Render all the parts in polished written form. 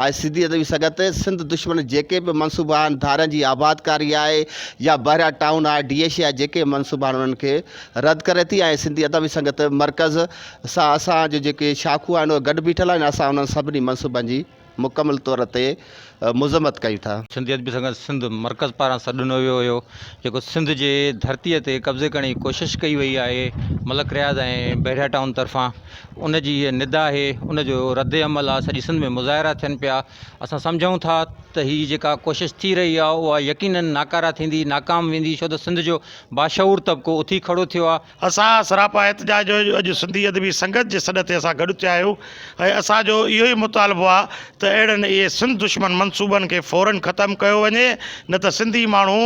ऐं सिंधी अदबी संगत सिंध दुश्मन जेके बि मनसूबा आहिनि धारनि जी आबादकारी आहे या बहिरिया टाउन आहे DSC आहे जेके मनसूबा आहिनि उन्हनि खे रद्द करे थी। ऐं सिंधी अदबी संगत मर्कज़ सां असांजो जेके शाखूं आहिनि उहे गॾु बीठल आहिनि। असां उन्हनि सभिनी मनसूबनि जी मुकमल तौर ते मुज़म्मत कयूं था। सिंधी अदबी संगत सिंध मर्कज़ पारां सॾु ॾिनो वियो हुयो जेको सिंध जे धरतीअ ते कब्ज़े करण जी कोशिशि कई वई आहे मलक रियाज़ ऐं बहिरिया टाउन तरफ़ां। उन जी इहा निदा आहे, उन जो रद्द अमल आहे। सॼी सिंध में मुज़ाहिरा थियनि पिया। असां सम्झूं था त हीअ जेका कोशिशि थी रही आहे उहा यकीनन नाकारा थींदी, नाकाम वेंदी, छो त सिंध जो बाशऊर तबिको उथी खड़ो थियो आहे। असां सरापा एहतजाज जो अॼु सिंधी अदबी संगत जे सॾ ते असां गॾु थिया आहियूं ऐं असांजो इहो ई मुतालबो आहे त अहिड़नि इहे सिंध दुश्मन मनसूबनि खे फ़ौरन ख़तमु कयो वञे, न त सिंधी माण्हू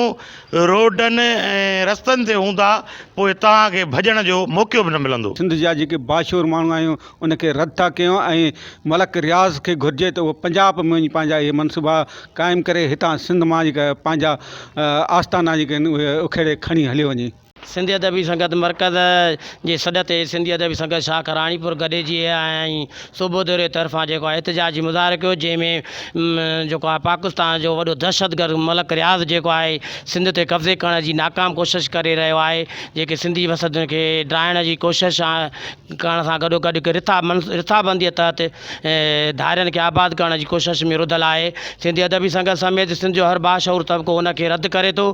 रोडनि ऐं रस्तनि ते हूंदा पोइ तव्हांखे भॼण जो मौक़ो बि न मिलंदो। सिंध जा जेके बाशूर माण्हू आहियूं उनखे रद्द था कयूं ऐं मलक रियाज़ खे घुरिजे त उहो पंजाब में पंहिंजा इहे मनसूबा क़ाइमु करे हितां सिंध मां जेका पंहिंजा आस्थाना जेके आहिनि उहे उखेड़े खणी हलियो वञे। सिंधी अदबी संगत मर्कज़ जे सॾ ते सिंधी अदबी संगत शाख राणीपुर गॾिजी ऐं सूबो दौरे तरफ़ां जेको आहे एहतजाजी मुज़ाहिरो कयो, जंहिंमें जेको आहे पाकिस्तान जो वॾो दहशतगर्द मलक रियाज़ जेको आहे सिंध ते कब्ज़े करण जी नाकाम कोशिशि करे रहियो आहे। जेके सिंधी वसद खे ड्राइण जी कोशिशि करण सां गॾोगॾु हिकु रिथाबंदीअ तहत धारियुनि खे आबाद करण जी कोशिशि में रुधल आहे। सिंधी अदबी संगत समेत सिंध जो हर बाशऊर तबिको उनखे रद्द करे थो।